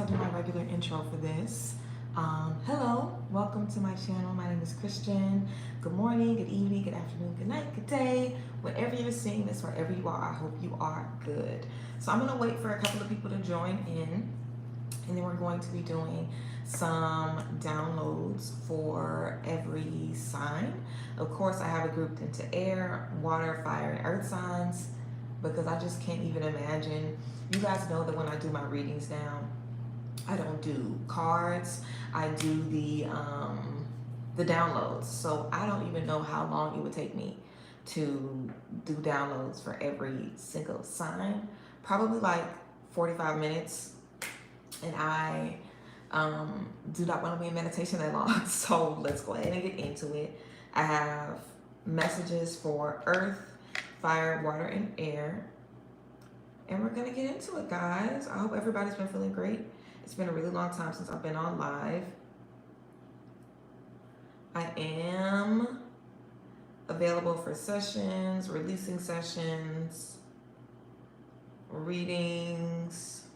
I do my regular intro for this. Hello, welcome to my channel. My name is Christian. Good morning, good evening, good afternoon, good night, good day. Whenever you're seeing this, wherever you are, I hope you are good. So I'm gonna wait for a couple of people to join in, and then we're going to be doing some downloads for every sign. Of course, I have it grouped into air, water, fire, and earth signs because I just can't even imagine. You guys know that when I do my readings now, I don't do cards. I do the downloads. So I don't even know how long it would take me to do downloads for every single sign. Probably like 45 minutes. And I do not want to be in meditation that long. So let's go ahead and get into it. I have messages for earth, fire, water, and air. And we're going to get into it, guys. I hope everybody's been feeling great. It's been a really long time since I've been on live. I am available for sessions, releasing sessions, readings,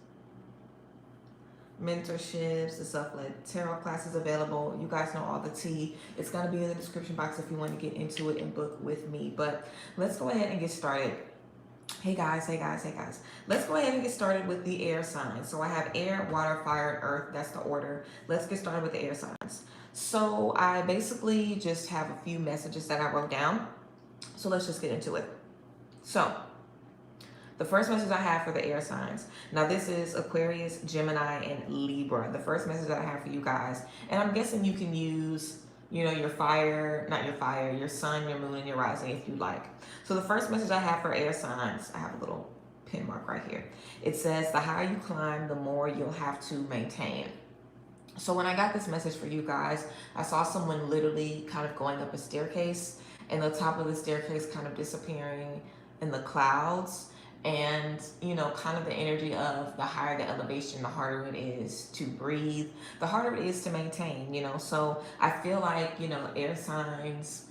mentorships, the self-led tarot classes available. You guys know all the tea. It's going to be in the description box if you want to get into it and book with me. But let's go ahead and get started. Hey guys. Let's go ahead and get started with the air signs. So I have air, water, fire, and earth. That's the order. Let's get started with the air signs. So I basically just have a few messages that I wrote down. So let's just get into it. So the first message I have for the air signs. Now this is Aquarius, Gemini, and Libra. The first message that I have for you guys. And I'm guessing you can use, your fire, not your fire, your sun, your moon, and your rising if you like. So the first message I have for air signs, I have a little pin mark right here. It says, the higher you climb, the more you'll have to maintain. So when I got this message for you guys, I saw someone literally kind of going up a staircase and the top of the staircase kind of disappearing in the clouds. And, kind of the energy of the higher the elevation, the harder it is to breathe, the harder it is to maintain, So I feel like, air signs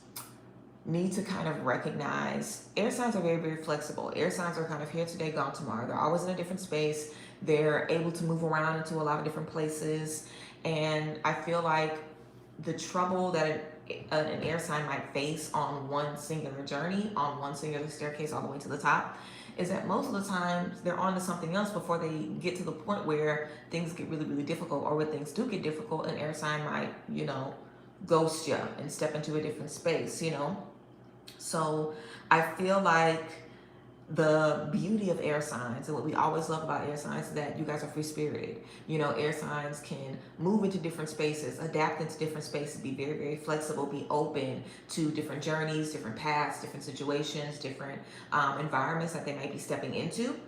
need to kind of recognize, air signs are very, very flexible. Air signs are kind of here today, gone tomorrow. They're always in a different space. They're able to move around into a lot of different places. And I feel like the trouble that an air sign might face on one singular journey, on one singular staircase all the way to the top, is that most of the time they're on to something else before they get to the point where things get really, really difficult, or when things do get difficult, an air sign might, ghost you and step into a different space, So I feel like the beauty of air signs, and what we always love about air signs, is that you guys are free-spirited. Air signs can move into different spaces, adapt into different spaces, be very, very flexible, be open to different journeys, different paths, different situations, different environments that they might be stepping into,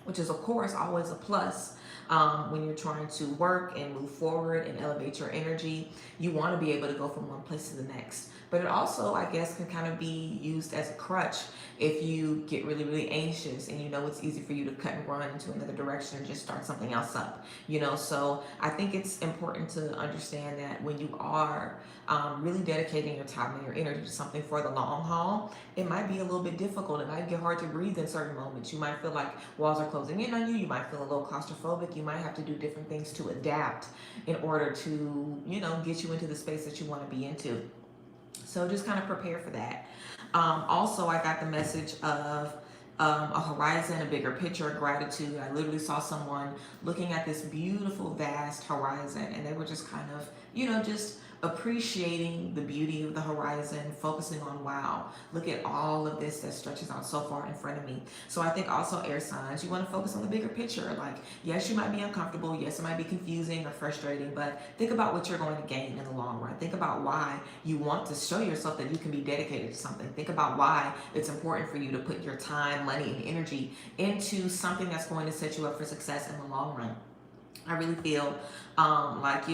which is, of course, always a plus. When you're trying to work and move forward and elevate your energy, you want to be able to go from one place to the next. But it also, I guess, can kind of be used as a crutch if you get really, really anxious and it's easy for you to cut and run into another direction and just start something else up, So I think it's important to understand that when you are really dedicating your time and your energy to something for the long haul, it might be a little bit difficult. It might get hard to breathe in certain moments. You might feel like walls are closing in on you. You might feel a little claustrophobic. You might have to do different things to adapt in order to, get you into the space that you want to be into. So just kind of prepare for that. Also, I got the message of a horizon, a bigger picture, gratitude. I literally saw someone looking at this beautiful, vast horizon, and they were just kind of, just appreciating the beauty of the horizon, focusing on, wow, look at all of this that stretches out so far in front of me. So I think also air signs, you want to focus on the bigger picture. Like, yes, you might be uncomfortable. Yes, it might be confusing or frustrating, but think about what you're going to gain in the long run. Think about why you want to show yourself that you can be dedicated to something. Think about why it's important for you to put your time, money, and energy into something that's going to set you up for success in the long run. I really feel like,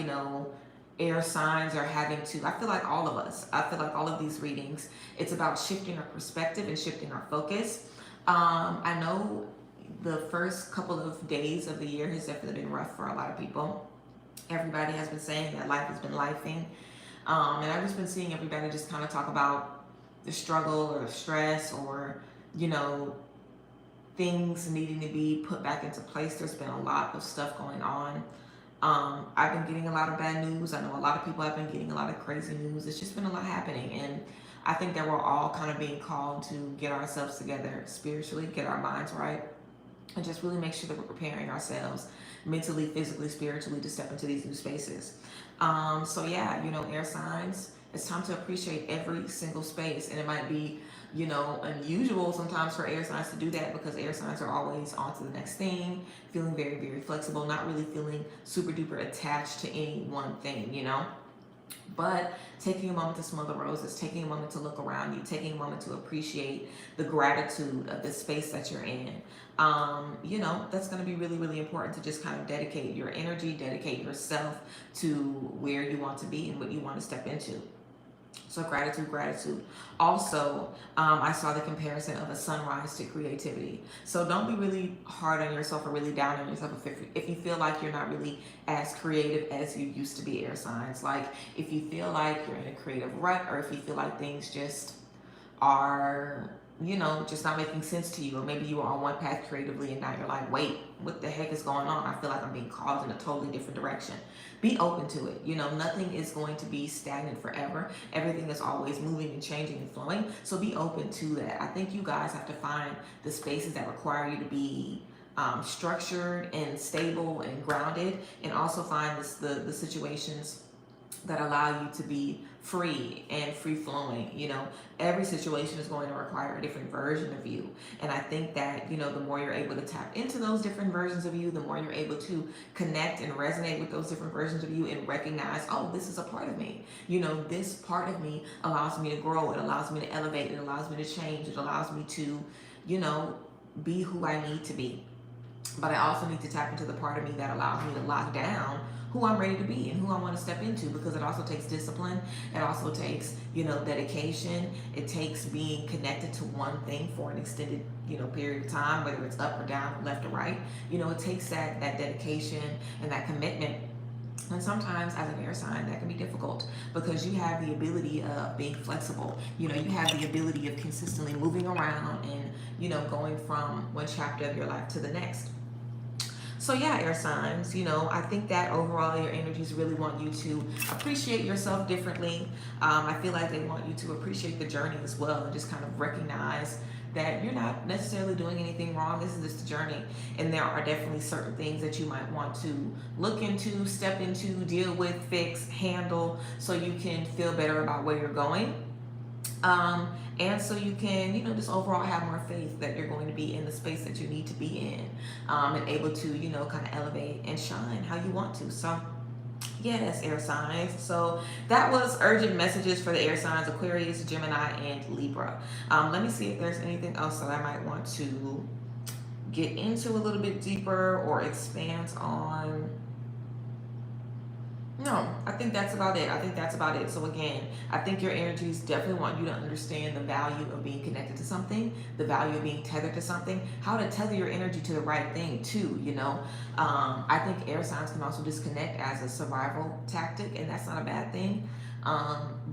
air signs are having to, I feel like all of these readings, it's about shifting our perspective and shifting our focus. I know the first couple of days of the year has definitely been rough for a lot of people. Everybody has been saying that life has been lifing. And I've just been seeing everybody just kind of talk about the struggle or the stress or, things needing to be put back into place. There's been a lot of stuff going on. I've been getting a lot of bad news. I know a lot of people have been getting a lot of crazy news. It's just been a lot happening. And I think that we're all kind of being called to get ourselves together spiritually, get our minds right, and just really make sure that we're preparing ourselves mentally, physically, spiritually to step into these new spaces. So yeah, air signs, it's time to appreciate every single space. And it might be, unusual sometimes for air signs to do that, because air signs are always on to the next thing, feeling very, very flexible, not really feeling super duper attached to any one thing. But taking a moment to smell the roses, taking a moment to look around you, taking a moment to appreciate the gratitude of the space that you're in. That's going to be really, really important, to just kind of dedicate your energy, dedicate yourself to where you want to be and what you want to step into. So gratitude, gratitude. Also, I saw the comparison of a sunrise to creativity. So don't be really hard on yourself or really down on yourself if you feel like you're not really as creative as you used to be, air signs. Like if you feel like you're in a creative rut, or if you feel like things just are, just not making sense to you, or maybe you were on one path creatively and now you're like, wait, what the heck is going on? I feel like I'm being called in a totally different direction. Be open to it. Nothing is going to be stagnant forever. Everything is always moving and changing and flowing. So be open to that. I think you guys have to find the spaces that require you to be structured and stable and grounded, and also find the situations that allow you to be free and free flowing. Every situation is going to require a different version of you. And I think that, the more you're able to tap into those different versions of you, the more you're able to connect and resonate with those different versions of you and recognize, oh, this is a part of me. This part of me allows me to grow. It allows me to elevate. It allows me to change. It allows me to, be who I need to be. But I also need to tap into the part of me that allows me to lock down who I'm ready to be and who I want to step into, because it also takes discipline. It also takes, dedication. It takes being connected to one thing for an extended, period of time, whether it's up or down, left or right. It takes that dedication and that commitment. And sometimes as an air sign, that can be difficult, because you have the ability of being flexible. You have the ability of consistently moving around and, going from one chapter of your life to the next. So yeah, air signs, I think that overall your energies really want you to appreciate yourself differently. I feel like they want you to appreciate the journey as well, and just kind of recognize that you're not necessarily doing anything wrong. This is just a journey. And there are definitely certain things that you might want to look into, step into, deal with, fix, handle, so you can feel better about where you're going. And so you can, just overall have more faith that you're going to be in the space that you need to be in, and able to, kind of elevate and shine how you want to. So yes, air signs. So that was urgent messages for the air signs: Aquarius, Gemini, and Libra. Let me see if there's anything else that I might want to get into a little bit deeper or expand on. No, I think that's about it. So again, I think your energies definitely want you to understand the value of being connected to something, the value of being tethered to something, how to tether your energy to the right thing too, I think air signs can also disconnect as a survival tactic, and that's not a bad thing.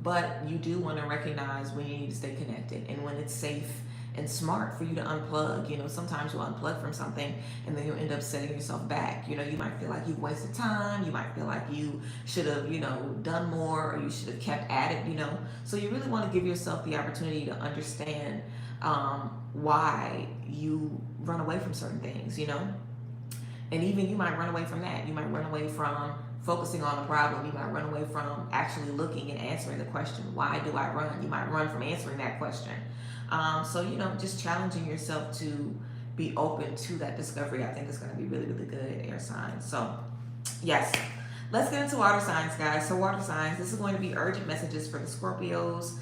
But you do want to recognize when you need to stay connected and when it's safe and smart for you to unplug. Sometimes you'll unplug from something and then you'll end up setting yourself back. You might feel like you've wasted time. You might feel like you should have, done more, or you should have kept at it, So you really want to give yourself the opportunity to understand why you run away from certain things, And even you might run away from that. You might run away from focusing on the problem. You might run away from actually looking and answering the question, why do I run? You might run from answering that question. So, just challenging yourself to be open to that discovery, I think is going to be really, really good, air signs. So, yes. Let's get into water signs, guys. So, water signs, this is going to be urgent messages for the Scorpios,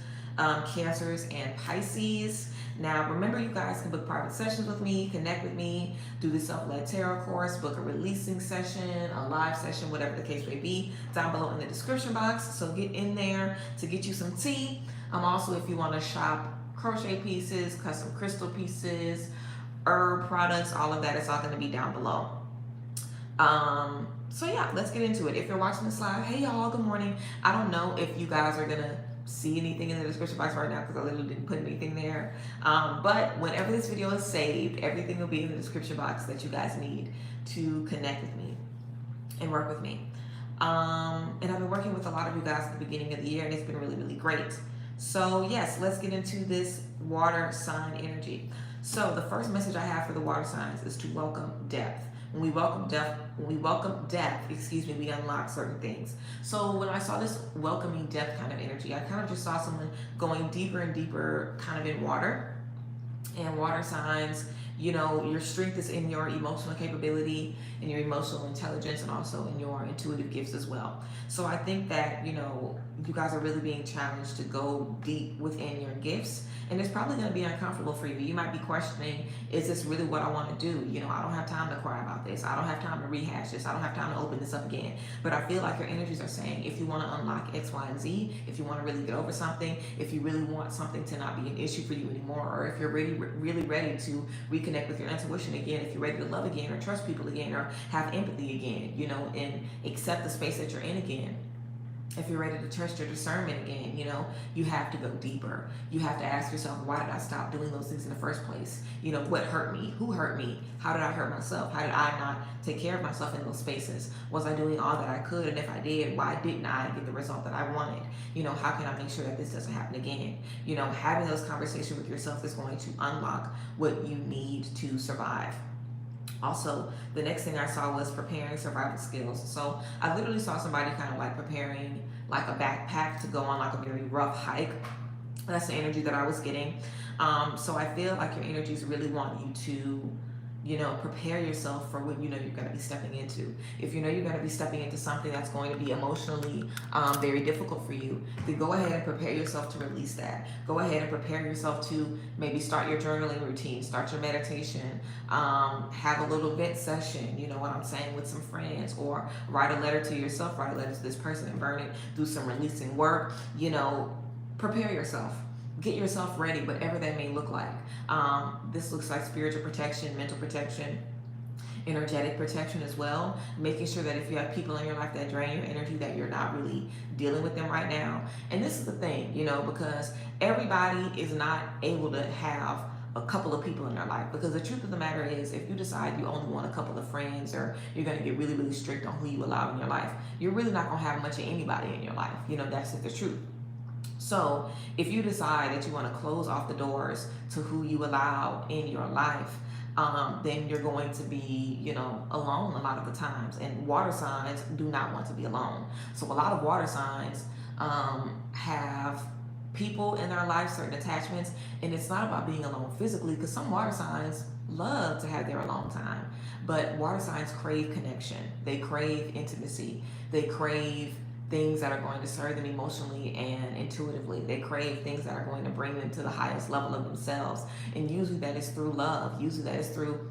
Cancers, and Pisces. Now, remember, you guys can book private sessions with me, connect with me, do the self-led tarot course, book a releasing session, a live session, whatever the case may be, down below in the description box. So get in there to get you some tea. Also, if you want to shop crochet pieces, custom crystal pieces, herb products, all of that, it's all going to be down below. So yeah, let's get into it. If you're watching this live, hey y'all, good morning. I don't know if you guys are going to see anything in the description box right now because I literally didn't put anything there. But whenever this video is saved, everything will be in the description box that you guys need to connect with me and work with me. And I've been working with a lot of you guys at the beginning of the year, and it's been really, really great. So yes, let's get into this water sign energy. So the first message I have for the water signs is to welcome depth. When we welcome depth, we unlock certain things. So when I saw this welcoming depth kind of energy, I kind of just saw someone going deeper and deeper kind of in water. And water signs, you know, your strength is in your emotional capability and your emotional intelligence, and also in your intuitive gifts as well. So I think that, you know, you guys are really being challenged to go deep within your gifts, and it's probably going to be uncomfortable for you. You might be questioning, is this really what I want to do? You know, I don't have time to cry about this. I don't have time to rehash this. I don't have time to open this up again. But I feel like your energies are saying, if you want to unlock X, Y, and Z, if you want to really get over something, if you really want something to not be an issue for you anymore, or if you're really ready to reconnect with your intuition again, if you're ready to love again, or trust people again, or have empathy again, you know, and accept the space that you're in again. If you're ready to trust your discernment again, you know, you have to go deeper. You have to ask yourself, why did I stop doing those things in the first place? You know, what hurt me? Who hurt me? How did I hurt myself? How did I not take care of myself in those spaces? Was I doing all that I could? And if I did, why didn't I get the result that I wanted? You know, how can I make sure that this doesn't happen again? You know, having those conversations with yourself is going to unlock what you need to survive. Also, the next thing I saw was preparing survival skills. So I literally saw somebody kind of like preparing like a backpack to go on like a very rough hike. That's the energy that I was getting. So I feel like your energies really want you to, you know, prepare yourself for what you know you're going to be stepping into. If you know you're going to be stepping into something that's going to be emotionally very difficult for you, then go ahead and prepare yourself to release that. Go ahead and prepare yourself to maybe start your journaling routine, start your meditation, have a little vent session, you know what I'm saying, with some friends, or write a letter to yourself, write a letter to this person and burn it, do some releasing work, you know, prepare yourself. Get yourself ready, whatever that may look like. This looks like spiritual protection, mental protection, energetic protection as well. Making sure that if you have people in your life that drain your energy, that you're not really dealing with them right now. And this is the thing, you know, because everybody is not able to have a couple of people in their life, because the truth of the matter is, if you decide you only want a couple of friends, or you're going to get really, really strict on who you allow in your life, you're really not going to have much of anybody in your life. You know, that's the truth. So if you decide that you want to close off the doors to who you allow in your life, then you're going to be, you know, alone a lot of the times. And water signs do not want to be alone. So a lot of water signs have people in their life, certain attachments, and it's not about being alone physically, because some water signs love to have their alone time. But water signs crave connection. They crave intimacy. They crave things that are going to serve them emotionally and intuitively. They crave things that are going to bring them to the highest level of themselves. And usually that is through love. Usually that is through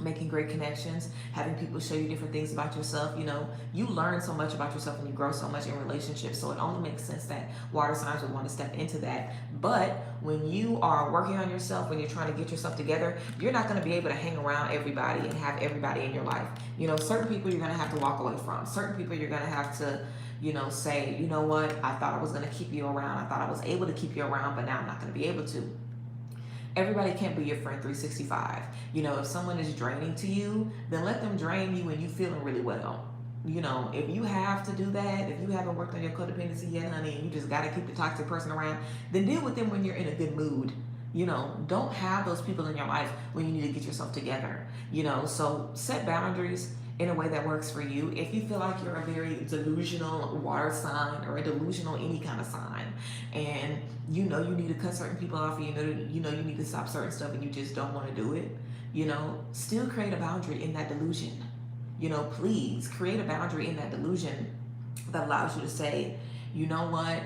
making great connections, having people show you different things about yourself. You know, you learn so much about yourself and you grow so much in relationships. So it only makes sense that water signs would want to step into that. But when you are working on yourself, when you're trying to get yourself together, you're not going to be able to hang around everybody and have everybody in your life. You know, certain people you're going to have to walk away from. Certain people you're going to have to, you know, say, you know what, I thought I was going to keep you around. I thought I was able to keep you around, but now I'm not going to be able to. Everybody can't be your friend 365. You know, if someone is draining to you, then let them drain you when you feeling really well. You know, if you have to do that, if you haven't worked on your codependency yet, honey, and you just got to keep the toxic person around, then deal with them when you're in a good mood. You know, don't have those people in your life when you need to get yourself together. You know, so set boundaries in a way that works for you. If you feel like you're a very delusional water sign, or a delusional any kind of sign, and you know you need to cut certain people off, and you know you need to stop certain stuff, and you just don't want to do it, you know, still create a boundary in that delusion. You know, please create a boundary in that delusion that allows you to say, you know what,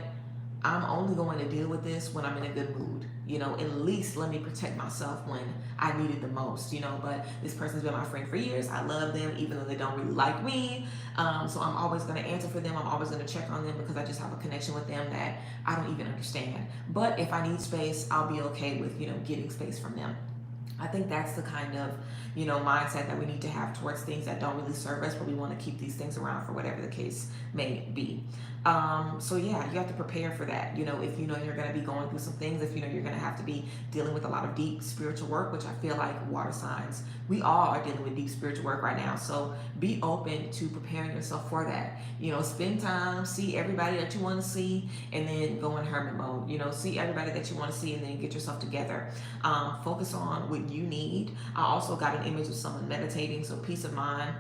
I'm only going to deal with this when I'm in a good mood. You know, at least let me protect myself when I need it the most, you know. But this person's been my friend for years. I love them, even though they don't really like me. So I'm always going to answer for them. I'm always going to check on them, because I just have a connection with them that I don't even understand. But if I need space, I'll be okay with, you know, getting space from them. I think that's the kind of, mindset that we need to have towards things that don't really serve us, but we want to keep these things around for whatever the case may be. So yeah, you have to prepare for that. If you're going to be going through some things, if you're going to have to be dealing with a lot of deep spiritual work, which I feel like water signs, we all are dealing with deep spiritual work right now. So be open to preparing yourself for that. Spend time, see everybody that you want to see, and then go in hermit mode. See everybody that you want to see, and then get yourself together. Focus on what you need. I also got an image of someone meditating, so peace of mind.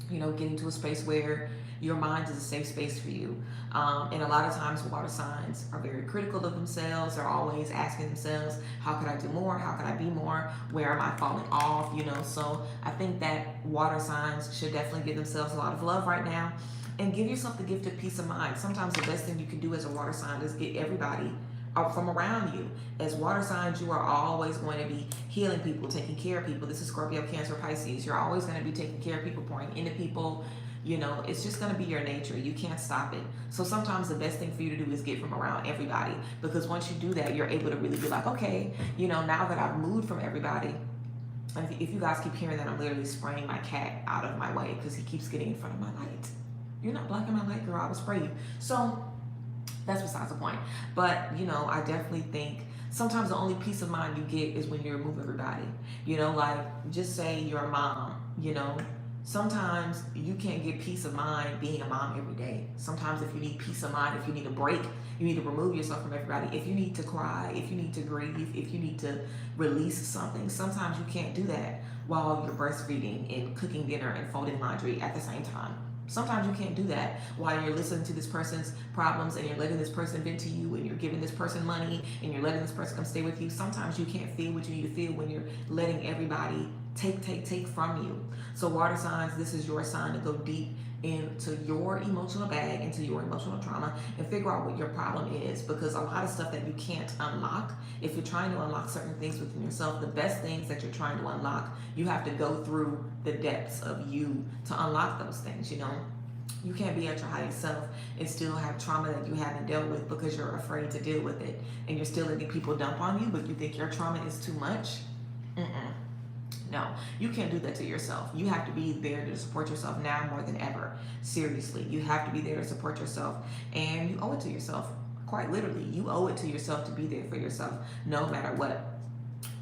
Getting to a space where your mind is a safe space for you. And a lot of times water signs are very critical of themselves. They're always asking themselves, how could I do more? How could I be more? Where am I falling off? So I think that water signs should definitely give themselves a lot of love right now, and give yourself the gift of peace of mind. Sometimes the best thing you can do as a water sign is get everybody from around you. As water signs, you are always going to be healing people, taking care of people. This is Scorpio, Cancer, Pisces. You're always going to be taking care of people, pouring into people. It's just going to be your nature. You can't stop it. So sometimes the best thing for you to do is get from around everybody, because once you do that, you're able to really be like, okay, now that I've moved from everybody. And if you guys keep hearing that, I'm literally spraying my cat out of my way because he keeps getting in front of my light. You're not blocking my light, girl. I will spray you. So that's besides the point. But, I definitely think sometimes the only peace of mind you get is when you remove everybody. Like, just say you're a mom, sometimes you can't get peace of mind being a mom every day. Sometimes if you need peace of mind, if you need a break, you need to remove yourself from everybody. If you need to cry, if you need to grieve, if you need to release something, sometimes you can't do that while you're breastfeeding and cooking dinner and folding laundry at the same time. Sometimes you can't do that while you're listening to this person's problems and you're letting this person vent to you and you're giving this person money and you're letting this person come stay with you. Sometimes you can't feel what you need to feel when you're letting everybody take from you. So water signs, this is your sign to go deep into your emotional bag, into your emotional trauma, and figure out what your problem is, because a lot of stuff that you can't unlock, if you're trying to unlock certain things within yourself, the best things that you're trying to unlock, you have to go through the depths of you to unlock those things. You can't be at your highest self and still have trauma that you haven't dealt with because you're afraid to deal with it, and you're still letting people dump on you, but you think your trauma is too much. No, you can't do that to yourself. You have to be there to support yourself now more than ever. Seriously, you have to be there to support yourself, and you owe it to yourself. Quite literally, you owe it to yourself to be there for yourself, no matter what.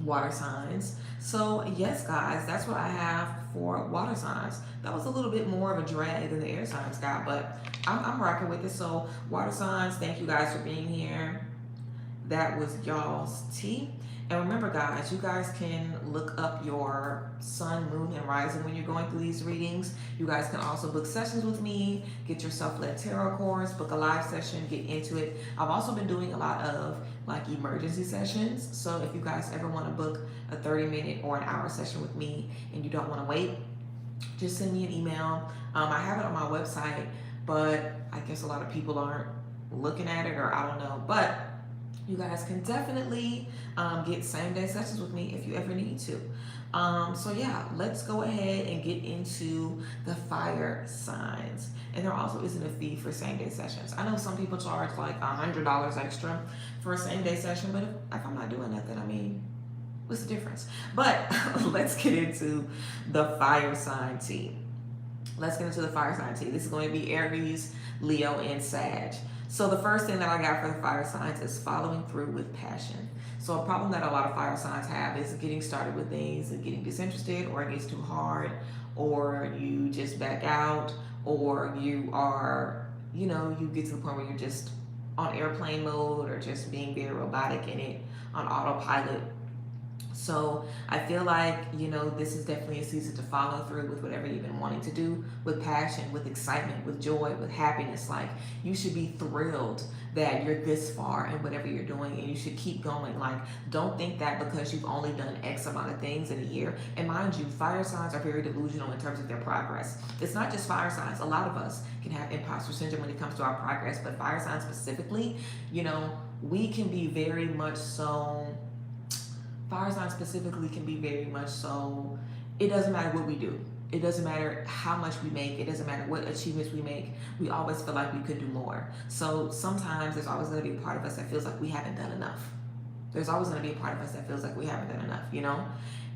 Water signs. So yes, guys, that's what I have for water signs. That was a little bit more of a drag than the air signs got, but I'm rocking with it. So water signs, thank you guys for being here. That was y'all's tea. And remember, guys, you guys can look up your sun, moon, and rising when you're going through these readings. You guys can also book sessions with me, get your self-led tarot course, book a live session, get into it. I've also been doing a lot of like emergency sessions. So if you guys ever want to book a 30-minute or an hour session with me and you don't want to wait, just send me an email. I have it on my website, but I guess a lot of people aren't looking at it, or I don't know. But you guys can definitely get same-day sessions with me if you ever need to. So yeah, let's go ahead and get into the fire signs. And there also isn't a fee for same-day sessions. I know some people charge like $100 extra for a same-day session, but if I'm not doing nothing, I mean, what's the difference? But let's get into the fire sign tea. Let's get into the fire sign tea. This is going to be Aries, Leo, and Sag. So the first thing that I got for the fire signs is following through with passion. So a problem that a lot of fire signs have is getting started with things and getting disinterested, or it gets too hard, or you just back out, or you are, you get to the point where you're just on airplane mode or just being very robotic in it, on autopilot. So I feel like, this is definitely a season to follow through with whatever you've been wanting to do, with passion, with excitement, with joy, with happiness. Like, you should be thrilled that you're this far in whatever you're doing, and you should keep going. Like, don't think that because you've only done X amount of things in a year. And mind you, fire signs are very delusional in terms of their progress. It's not just fire signs. A lot of us can have imposter syndrome when it comes to our progress, but fire signs specifically, we can be very much so. Fire signs specifically can be very much so, it doesn't matter what we do. It doesn't matter how much we make. It doesn't matter what achievements we make. We always feel like we could do more. So sometimes there's always going to be a part of us that feels like we haven't done enough. There's always going to be a part of us that feels like we haven't done enough,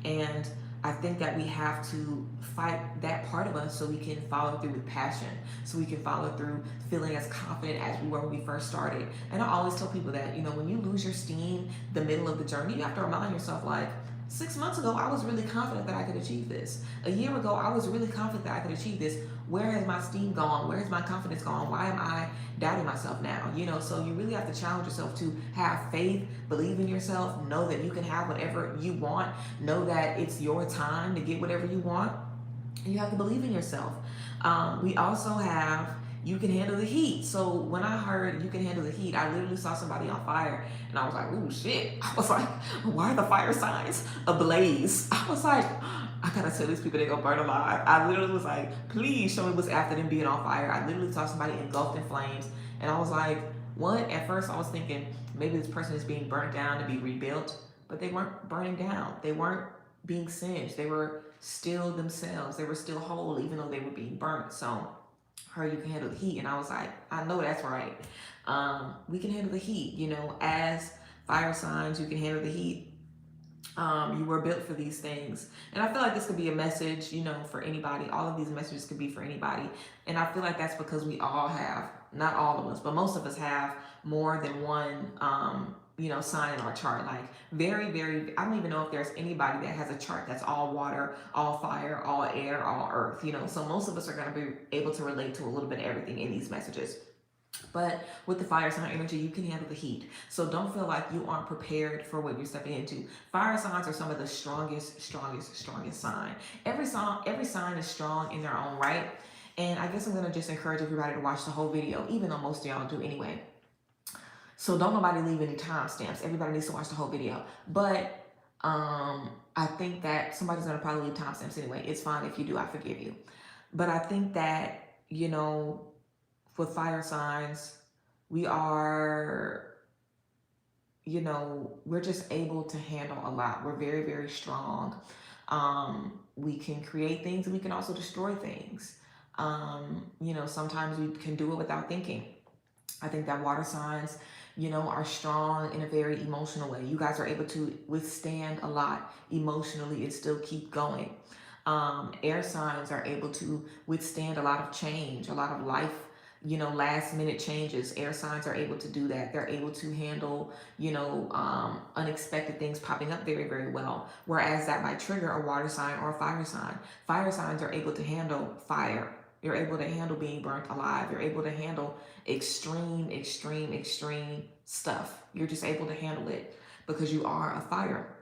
And I think that we have to fight that part of us so we can follow through with passion, so we can follow through feeling as confident as we were when we first started. And I always tell people that, when you lose your steam the middle of the journey, you have to remind yourself, like, 6 months ago, I was really confident that I could achieve this. A year ago, I was really confident that I could achieve this. Where has my steam gone? Where has my confidence gone? Why am I doubting myself now? So you really have to challenge yourself to have faith, believe in yourself, know that you can have whatever you want, know that it's your time to get whatever you want. You have to believe in yourself. We also have you can handle the heat. So when I heard you can handle the heat, I literally saw somebody on fire and I was like, ooh, shit. I was like, why are the fire signs ablaze? I was like, I gotta tell these people they gonna burn alive. I literally was like, please show me what's after them being on fire. I literally saw somebody engulfed in flames and I was like, what? At first I was thinking maybe this person is being burnt down to be rebuilt, but they weren't burning down. They weren't being singed. They were still themselves. They were still whole even though they were being burnt. So you can handle the heat, and I was like, I know that's right. We can handle the heat, as fire signs. You can handle the heat. You were built for these things, and I feel like this could be a message, for anybody. All of these messages could be for anybody, and I feel like that's because we all have, not all of us, but most of us have more than one sign in our chart. Like very, very, I don't even know if there's anybody that has a chart that's all water, all fire, all air, all earth, so most of us are going to be able to relate to a little bit of everything in these messages. But with the fire sign energy, you can handle the heat. So don't feel like you aren't prepared for what you're stepping into. Fire signs are some of the strongest sign. Every sign is strong in their own right. And I guess I'm going to just encourage everybody to watch the whole video, even though most of y'all do anyway. So don't nobody leave any timestamps. Everybody needs to watch the whole video. But I think that somebody's going to probably leave timestamps anyway. It's fine if you do. I forgive you. But I think that, with fire signs, we are, we're just able to handle a lot. We're very, very strong. We can create things and we can also destroy things. Sometimes we can do it without thinking. I think that water signs, are strong in a very emotional way. You guys are able to withstand a lot emotionally and still keep going. Air signs are able to withstand a lot of change, a lot of life, last minute changes. Air signs are able to do that. They're able to handle, unexpected things popping up very, very well. Whereas that might trigger a water sign or a fire sign. Fire signs are able to handle fire. You're able to handle being burnt alive. You're able to handle extreme stuff. You're just able to handle it because you are a fire,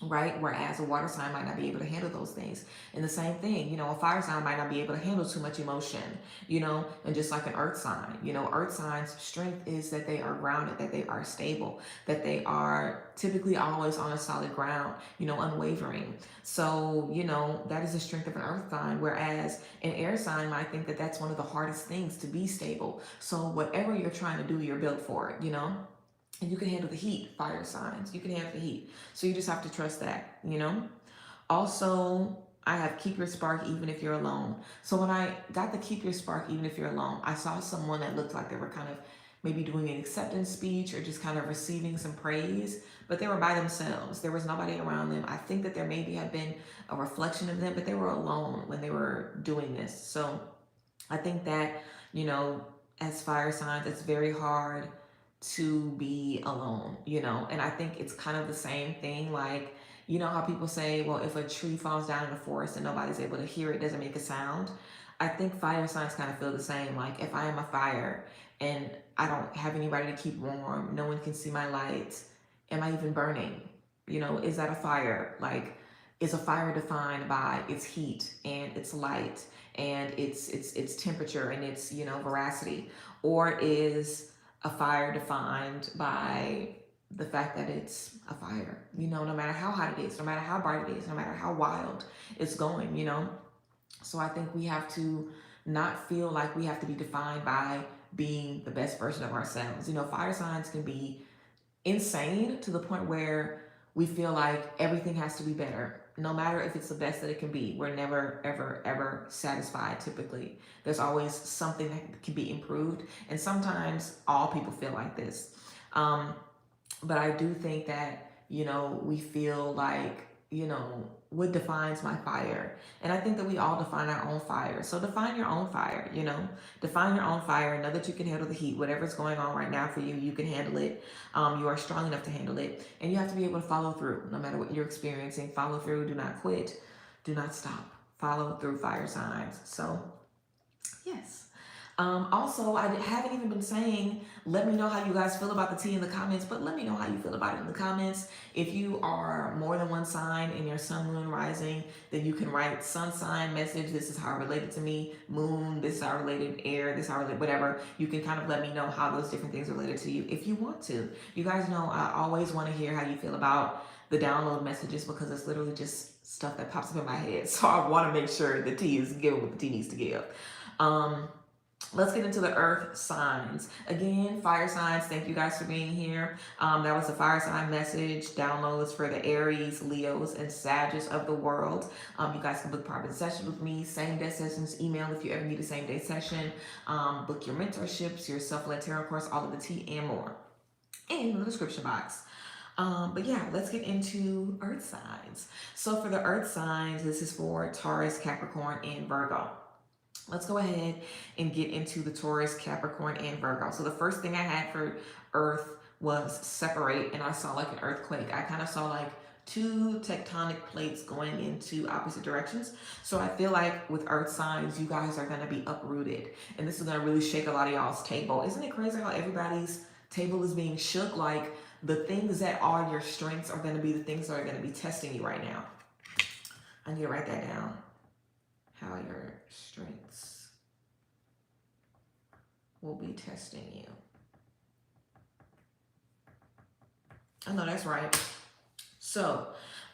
right? Whereas a water sign might not be able to handle those things. And the same thing, a fire sign might not be able to handle too much emotion, and just like an earth sign, earth signs' strength is that they are grounded, that they are stable, that they are typically always on a solid ground, unwavering. So, that is the strength of an earth sign, whereas an air sign might think that that's one of the hardest things to be stable. So whatever you're trying to do, you're built for it, and you can handle the heat. Fire signs, you can handle the heat. So you just have to trust that, Also, I have keep your spark even if you're alone. So when I got the keep your spark even if you're alone, I saw someone that looked like they were kind of maybe doing an acceptance speech or just kind of receiving some praise, but they were by themselves. There was nobody around them. I think that there maybe had been a reflection of them, but they were alone when they were doing this. So I think that, as fire signs, it's very hard to be alone, and I think it's kind of the same thing. Like, how people say, well, if a tree falls down in the forest and nobody's able to hear it, doesn't make a sound. I think fire signs kind of feel the same. Like, if I am a fire and I don't have anybody to keep warm, no one can see my lights, am I even burning? Is that a fire? Like, is a fire defined by its heat and its light and its temperature and its, veracity? Or is a fire defined by the fact that it's a fire, no matter how hot it is, no matter how bright it is, no matter how wild it's going, So I think we have to not feel like we have to be defined by being the best version of ourselves. Fire signs can be insane to the point where we feel like everything has to be better. No matter if it's the best that it can be, we're never, ever satisfied typically. There's always something that can be improved. And sometimes all people feel like this. But I do think that, we feel like, what defines my fire. And I think that we all define our own fire. So define your own fire, define your own fire. Know that you can handle the heat. Whatever's going on right now for you, you can handle it. You are strong enough to handle it. And you have to be able to follow through no matter what you're experiencing. Follow through. Do not quit. Do not stop. Follow through, fire signs. So, yes. Also, I haven't even been saying, let me know how you guys feel about the tea in the comments, but let me know how you feel about it in the comments. If you are more than one sign in your sun, moon, rising, then you can write sun sign message. This is how it related to me. Moon, this is how it related. Air, this is how it related, whatever. You can kind of let me know how those different things related to you if you want to. You guys know I always want to hear how you feel about the download messages because it's literally just stuff that pops up in my head. So I want to make sure the tea is given what the tea needs to give. Let's get into the earth signs. Again, fire signs, thank you guys for being here. That was a fire sign message. Downloads for the Aries, Leos, and Sagittarius of the world. You guys can book private sessions with me, same day sessions, email if you ever need a same day session. Book your mentorships, your self-led tarot course, all of the tea and more in the description box. But yeah, let's get into earth signs. So for the earth signs, this is for Taurus, Capricorn, and Virgo. Let's go ahead and get into the Taurus, Capricorn, and Virgo. So the first thing I had for earth was separate, and I saw like an earthquake. I kind of saw like two tectonic plates going into opposite directions. So I feel like with earth signs, you guys are going to be uprooted, and this is going to really shake a lot of y'all's table. Isn't it crazy how everybody's table is being shook? Like the things that are your strengths are going to be the things that are going to be testing you right now. I need to write that down. How your strengths will be testing you. I know that's right. So,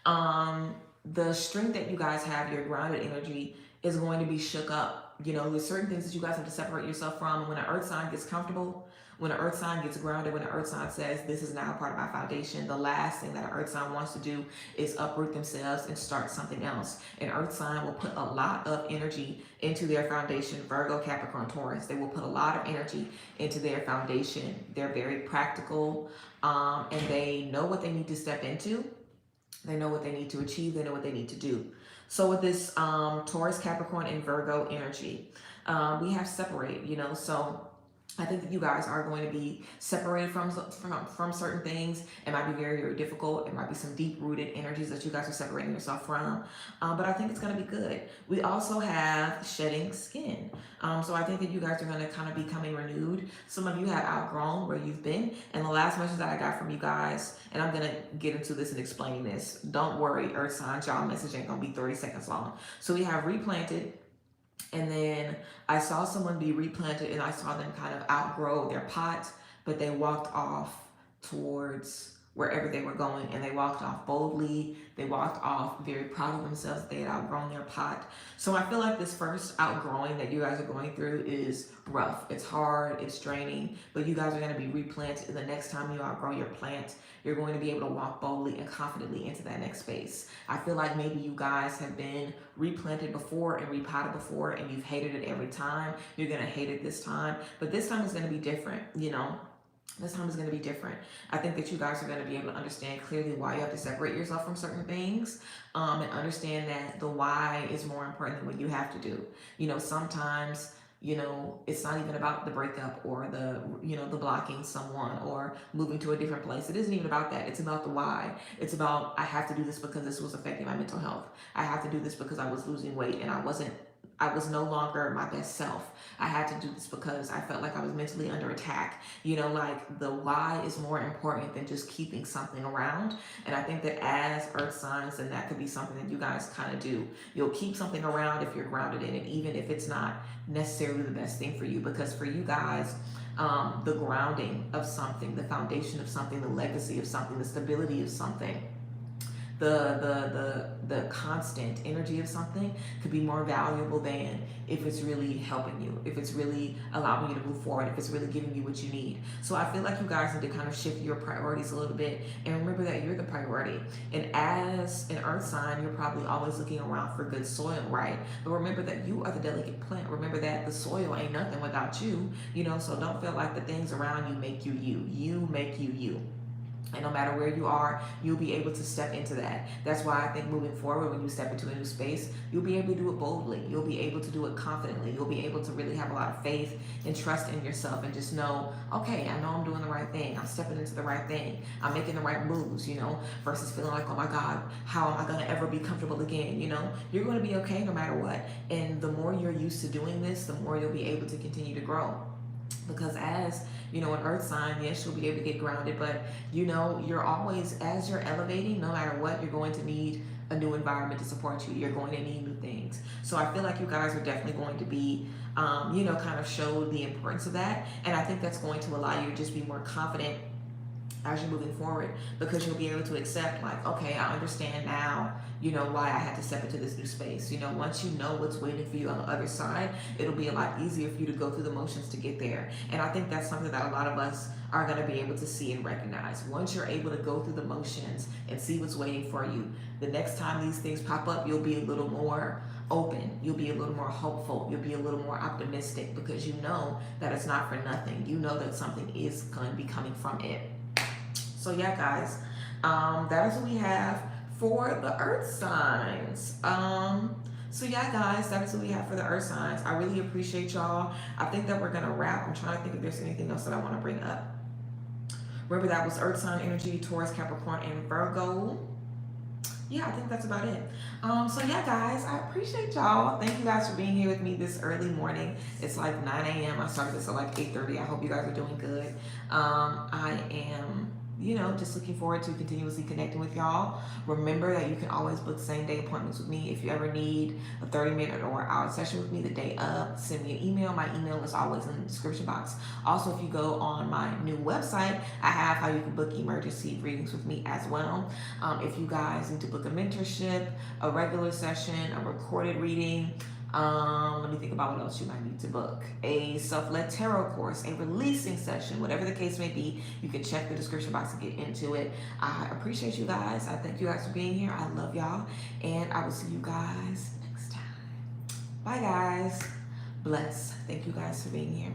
the strength that you guys have, your grounded energy, is going to be shook up. There's certain things that you guys have to separate yourself from. When an earth sign gets comfortable, when an earth sign gets grounded, when an earth sign says, this is now part of my foundation, the last thing that an earth sign wants to do is uproot themselves and start something else. An earth sign will put a lot of energy into their foundation. Virgo, Capricorn, Taurus, they will put a lot of energy into their foundation. They're very practical, and they know what they need to step into. They know what they need to achieve. They know what they need to do. So with this Taurus, Capricorn, and Virgo energy, we have separate, so I think that you guys are going to be separated from certain things. It might be very, very difficult. It might be some deep-rooted energies that you guys are separating yourself from. But I think it's going to be good. We also have shedding skin. So I think that you guys are going to kind of be becoming renewed. Some of you have outgrown where you've been. And the last message that I got from you guys, and I'm going to get into this and explaining this. Don't worry, earth signs, y'all message ain't going to be 30 seconds long. So we have replanted. And then I saw someone be replanted, and I saw them kind of outgrow their pot, but they walked off towards wherever they were going, and they walked off boldly. They walked off very proud of themselves. They had outgrown their pot. So I feel like this first outgrowing that you guys are going through is rough. It's hard, it's draining, but you guys are going to be replanted. And the next time you outgrow your plant, you're going to be able to walk boldly and confidently into that next space. I feel like maybe you guys have been replanted before and repotted before, and you've hated it every time. You're going to hate it this time, but this time is going to be different, This time is going to be different. I think that you guys are going to be able to understand clearly why you have to separate yourself from certain things, and understand that the why is more important than what you have to do. Sometimes, it's not even about the breakup or the blocking someone or moving to a different place. It isn't even about that. It's about the why. It's about, I have to do this because this was affecting my mental health. I have to do this because I was losing weight and I was no longer my best self. I had to do this because I felt like I was mentally under attack. Like the why is more important than just keeping something around. And I think that as earth signs, then that could be something that you guys kind of do. You'll keep something around if you're grounded in it, even if it's not necessarily the best thing for you. Because for you guys, the grounding of something, the foundation of something, the legacy of something, the stability of something, the constant energy of something could be more valuable than if it's really helping you, if it's really allowing you to move forward, if it's really giving you what you need. So I feel like you guys need to kind of shift your priorities a little bit and remember that you're the priority. And as an earth sign, you're probably always looking around for good soil, right? But remember that you are the delicate plant. Remember that the soil ain't nothing without you, so don't feel like the things around you make you. You make you. And no matter where you are, you'll be able to step into that. That's why I think moving forward, when you step into a new space, you'll be able to do it boldly. You'll be able to do it confidently. You'll be able to really have a lot of faith and trust in yourself and just know, okay, I know I'm doing the right thing. I'm stepping into the right thing. I'm making the right moves, versus feeling like, oh my God, how am I going to ever be comfortable again? You're going to be okay no matter what. And the more you're used to doing this, the more you'll be able to continue to grow. Because as an earth sign, yes, you'll be able to get grounded, but you're always, as you're elevating, no matter what, you're going to need a new environment to support you. You're going to need new things. So I feel like you guys are definitely going to be kind of show the importance of that. And I think that's going to allow you to just be more confident as you're moving forward, because you'll be able to accept, like, okay, I understand now, why I had to step into this new space. Once you know what's waiting for you on the other side, it'll be a lot easier for you to go through the motions to get there. And I think that's something that a lot of us are going to be able to see and recognize. Once you're able to go through the motions and see what's waiting for you, the next time these things pop up, you'll be a little more open. You'll be a little more hopeful. You'll be a little more optimistic, because you know that it's not for nothing. You know that something is going to be coming from it. So yeah, guys, that is what we have for the earth signs. So yeah, guys, that is what we have for the earth signs. I really appreciate y'all. I think that we're gonna wrap. I'm trying to think if there's anything else that I want to bring up. Remember, that was earth sign energy, Taurus, Capricorn, and Virgo. Yeah, I think that's about it. So yeah, guys, I appreciate y'all. Thank you guys for being here with me this early morning. It's like 9 a.m. I started this at like 8:30. I hope you guys are doing good. I am just looking forward to continuously connecting with y'all. Remember that you can always book same day appointments with me. If you ever need a 30-minute or hour session with me the day of, send me an email. My email is always in the description box. Also, if you go on my new website, I have how you can book emergency readings with me as well. If you guys need to book a mentorship, a regular session, a recorded reading, let me think about what else you might need to book. A self-led tarot course, a releasing session, whatever the case may be, you can check the description box and get into it. I appreciate you guys. I thank you guys for being here. I love y'all. And I will see you guys next time. Bye, guys. Bless. Thank you guys for being here.